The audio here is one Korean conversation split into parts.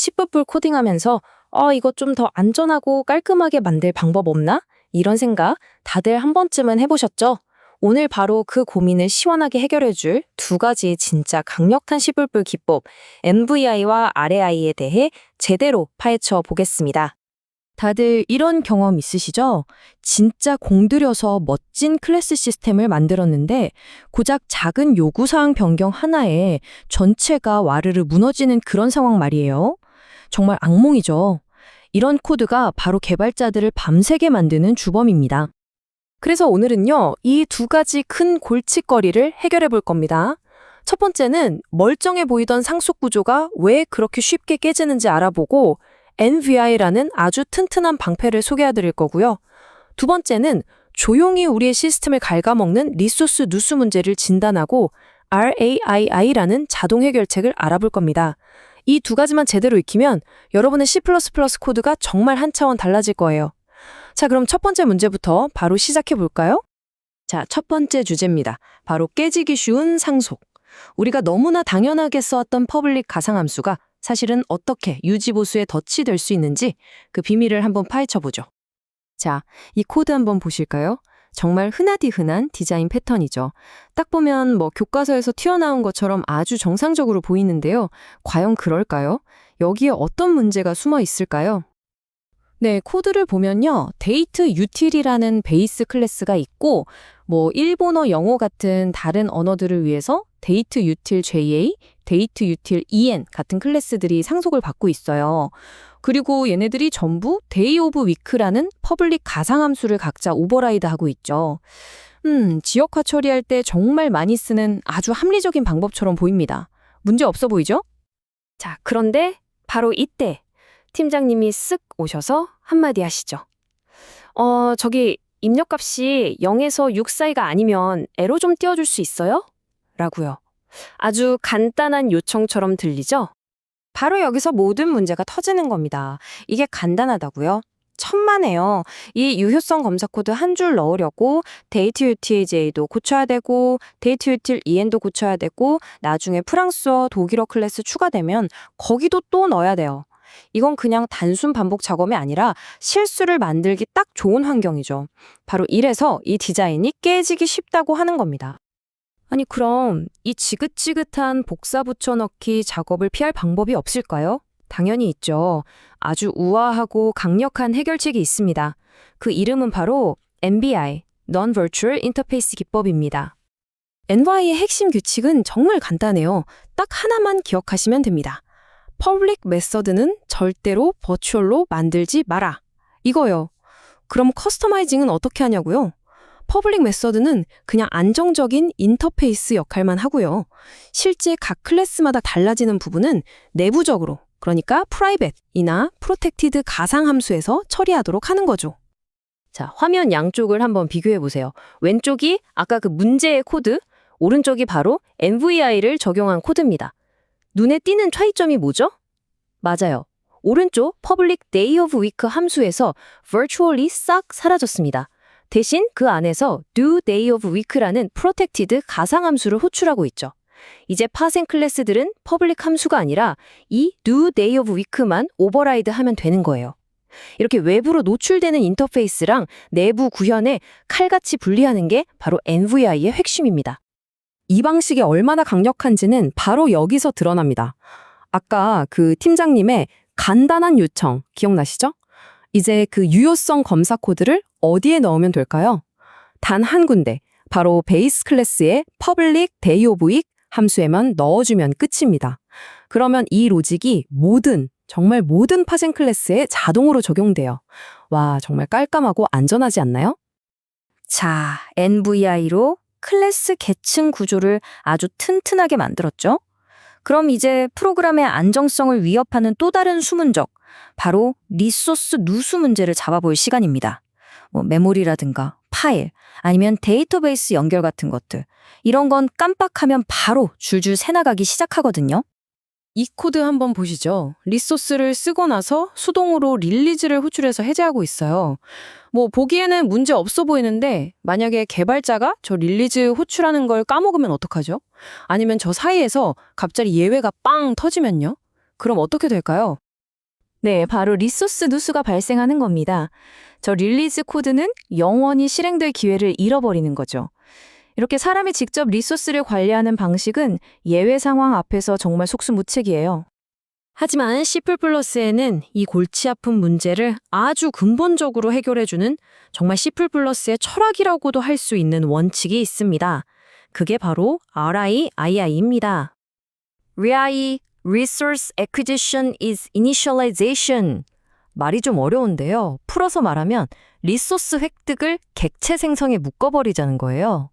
10분불 코딩하면서 이거 좀 더 안전하고 깔끔하게 만들 방법 없나? 이런 생각 다들 한 번쯤은 해보셨죠? 오늘 바로 그 고민을 시원하게 해결해줄 두 가지 진짜 강력한 10불불 기법, MVI와 RAI에 대해 제대로 파헤쳐 보겠습니다. 다들 이런 경험 있으시죠? 진짜 공들여서 멋진 클래스 시스템을 만들었는데 고작 작은 요구사항 변경 하나에 전체가 와르르 무너지는 그런 상황 말이에요. 정말 악몽이죠. 이런 코드가 바로 개발자들을 밤새게 만드는 주범입니다. 그래서 오늘은요, 이 두 가지 큰 골칫거리를 해결해 볼 겁니다. 첫 번째는 멀쩡해 보이던 상속 구조가 왜 그렇게 쉽게 깨지는지 알아보고 NVI라는 아주 튼튼한 방패를 소개해 드릴 거고요. 두 번째는 조용히 우리의 시스템을 ဃ갉아먹는 리소스 누수 문제를 진단하고 RAI라는 자동 해결책을 알아볼 겁니다. 이 두 가지만 제대로 익히면 여러분의 C++ 코드가 정말 한 차원 달라질 거예요. 자, 그럼 첫 번째 문제부터 바로 시작해 볼까요? 자, 첫 번째 주제입니다. 바로 깨지기 쉬운 상속. 우리가 너무나 당연하게 써왔던 퍼블릭 가상함수가 사실은 어떻게 유지보수에 덫이 될 수 있는지 그 비밀을 한번 파헤쳐보죠. 자, 이 코드 한번 보실까요? 정말 흔하디 흔한 디자인 패턴이죠. 딱 보면 교과서에서 튀어나온 것처럼 아주 정상적으로 보이는데요. 과연 그럴까요? 여기에 어떤 문제가 숨어 있을까요? 네, 코드를 보면요. 데이트 유틸이라는 베이스 클래스가 있고 일본어, 영어 같은 다른 언어들을 위해서 데이트 유틸 JA, 데이트 유틸 EN 같은 클래스들이 상속을 받고 있어요. 그리고 얘네들이 전부 day of week라는 퍼블릭 가상함수를 각자 오버라이드하고 있죠. 지역화 처리할 때 정말 많이 쓰는 아주 합리적인 방법처럼 보입니다. 문제 없어 보이죠? 자, 그런데 바로 이때 팀장님이 쓱 오셔서 한마디 하시죠. 저기 입력값이 0에서 6 사이가 아니면 에러 좀 띄워줄 수 있어요? 라고요. 아주 간단한 요청처럼 들리죠? 바로 여기서 모든 문제가 터지는 겁니다. 이게 간단하다고요? 천만에요. 이 유효성 검사 코드 한 줄 넣으려고 데이트 UTJ도 고쳐야 되고 데이트 유틸 EN도 고쳐야 되고 나중에 프랑스어, 독일어 클래스 추가되면 거기도 또 넣어야 돼요. 이건 그냥 단순 반복 작업이 아니라 실수를 만들기 딱 좋은 환경이죠. 바로 이래서 이 디자인이 깨지기 쉽다고 하는 겁니다. 아니 그럼 이 지긋지긋한 복사 붙여넣기 작업을 피할 방법이 없을까요? 당연히 있죠. 아주 우아하고 강력한 해결책이 있습니다. 그 이름은 바로 NVI, Non-Virtual Interface 기법입니다. NVI의 핵심 규칙은 정말 간단해요. 딱 하나만 기억하시면 됩니다. 퍼블릭 메서드는 절대로 버추얼로 만들지 마라. 이거요. 그럼 커스터마이징은 어떻게 하냐고요? 퍼블릭 메서드는 그냥 안정적인 인터페이스 역할만 하고요. 실제 각 클래스마다 달라지는 부분은 내부적으로, 그러니까 프라이빗이나 프로텍티드 가상함수에서 처리하도록 하는 거죠. 자, 화면 양쪽을 한번 비교해 보세요. 왼쪽이 아까 그 문제의 코드, 오른쪽이 바로 MVI를 적용한 코드입니다. 눈에 띄는 차이점이 뭐죠? 맞아요. 오른쪽 public day of week 함수에서 virtually 싹 사라졌습니다. 대신 그 안에서 do day of week라는 protected 가상함수를 호출하고 있죠. 이제 파생 클래스들은 퍼블릭 함수가 아니라 이 do day of week만 오버라이드 하면 되는 거예요. 이렇게 외부로 노출되는 인터페이스랑 내부 구현에 칼같이 분리하는 게 바로 NVI의 핵심입니다. 이 방식이 얼마나 강력한지는 바로 여기서 드러납니다. 아까 그 팀장님의 간단한 요청 기억나시죠? 이제 그 유효성 검사 코드를 어디에 넣으면 될까요? 단 한 군데, 바로 베이스 클래스의 public day of week 함수에만 넣어주면 끝입니다. 그러면 이 로직이 정말 모든 파생 클래스에 자동으로 적용돼요. 와, 정말 깔끔하고 안전하지 않나요? 자, NVI로 클래스 계층 구조를 아주 튼튼하게 만들었죠? 그럼 이제 프로그램의 안정성을 위협하는 또 다른 수문적, 바로 리소스 누수 문제를 잡아볼 시간입니다. 메모리라든가 파일, 아니면 데이터베이스 연결 같은 것들. 이런 건 깜빡하면 바로 줄줄 새나가기 시작하거든요. 이 코드 한번 보시죠. 리소스를 쓰고 나서 수동으로 릴리즈를 호출해서 해제하고 있어요. 보기에는 문제 없어 보이는데 만약에 개발자가 저 릴리즈 호출하는 걸 까먹으면 어떡하죠? 아니면 저 사이에서 갑자기 예외가 빵 터지면요? 그럼 어떻게 될까요? 네, 바로 리소스 누수가 발생하는 겁니다. 저 릴리즈 코드는 영원히 실행될 기회를 잃어버리는 거죠. 이렇게 사람이 직접 리소스를 관리하는 방식은 예외 상황 앞에서 정말 속수무책이에요. 하지만 C++에는 이 골치 아픈 문제를 아주 근본적으로 해결해주는 정말 C++의 철학이라고도 할 수 있는 원칙이 있습니다. 그게 바로 RIII입니다. RII, Resource Acquisition is Initialization. 말이 좀 어려운데요. 풀어서 말하면 리소스 획득을 객체 생성에 묶어버리자는 거예요.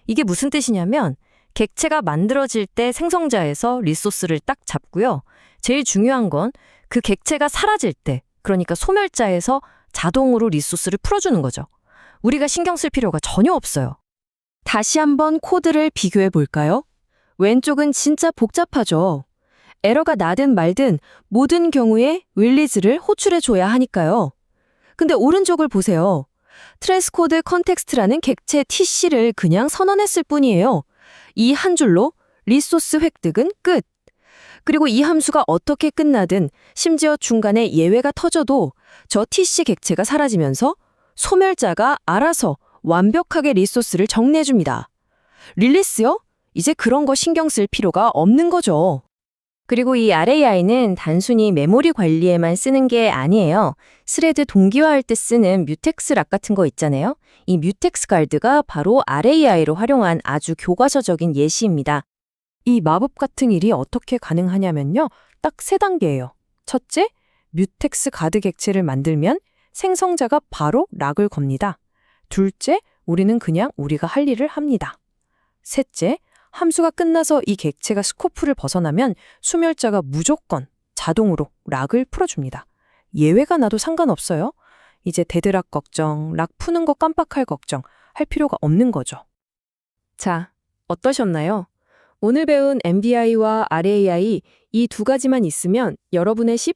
이게 무슨 뜻이냐면 객체가 만들어질 때 생성자에서 리소스를 딱 잡고요. 제일 중요한 건 그 객체가 사라질 때, 그러니까 소멸자에서 자동으로 리소스를 풀어주는 거죠. 우리가 신경 쓸 필요가 전혀 없어요. 다시 한번 코드를 비교해 볼까요? 왼쪽은 진짜 복잡하죠. 에러가 나든 말든 모든 경우에 릴리즈를 호출해 줘야 하니까요. 근데 오른쪽을 보세요. 트레스 코드 컨텍스트라는 객체 TC를 그냥 선언했을 뿐이에요. 이 한 줄로 리소스 획득은 끝. 그리고 이 함수가 어떻게 끝나든 심지어 중간에 예외가 터져도 저 TC 객체가 사라지면서 소멸자가 알아서 완벽하게 리소스를 정리해줍니다. 릴리스요? 이제 그런 거 신경 쓸 필요가 없는 거죠. 그리고 이 RAI는 단순히 메모리 관리에만 쓰는 게 아니에요. 스레드 동기화할 때 쓰는 뮤텍스 락 같은 거 있잖아요. 이 뮤텍스 갈드가 바로 RAI로 활용한 아주 교과서적인 예시입니다. 이 마법 같은 일이 어떻게 가능하냐면요. 딱 3단계예요. 첫째, 뮤텍스 가드 객체를 만들면 생성자가 바로 락을 겁니다. 둘째, 우리는 그냥 우리가 할 일을 합니다. 셋째, 함수가 끝나서 이 객체가 스코프를 벗어나면 소멸자가 무조건 자동으로 락을 풀어줍니다. 예외가 나도 상관없어요. 이제 데드락 걱정, 락 푸는 거 깜빡할 걱정 할 필요가 없는 거죠. 자, 어떠셨나요? 오늘 배운 MVI와 RAI 이 두 가지만 있으면 여러분의 C++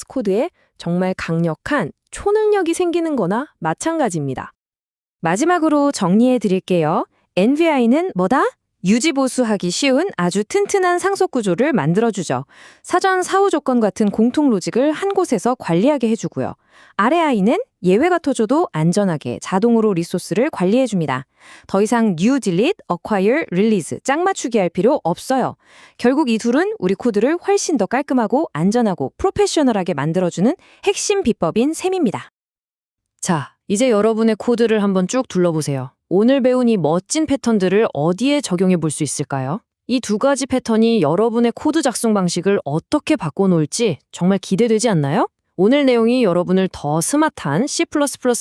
코드에 정말 강력한 초능력이 생기는 거나 마찬가지입니다. 마지막으로 정리해 드릴게요. MVI는 뭐다? 유지보수하기 쉬운 아주 튼튼한 상속 구조를 만들어주죠. 사전 사후 조건 같은 공통 로직을 한 곳에서 관리하게 해주고요. RAI는 예외가 터져도 안전하게 자동으로 리소스를 관리해줍니다. 더 이상 new, delete, acquire, release 짝 맞추기 할 필요 없어요. 결국 이 둘은 우리 코드를 훨씬 더 깔끔하고 안전하고 프로페셔널하게 만들어주는 핵심 비법인 셈입니다. 자, 이제 여러분의 코드를 한번 쭉 둘러보세요. 오늘 배운 이 멋진 패턴들을 어디에 적용해 볼 수 있을까요? 이 두 가지 패턴이 여러분의 코드 작성 방식을 어떻게 바꿔놓을지 정말 기대되지 않나요? 오늘 내용이 여러분을 더 스마트한 C++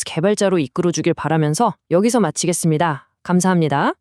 개발자로 이끌어주길 바라면서 여기서 마치겠습니다. 감사합니다.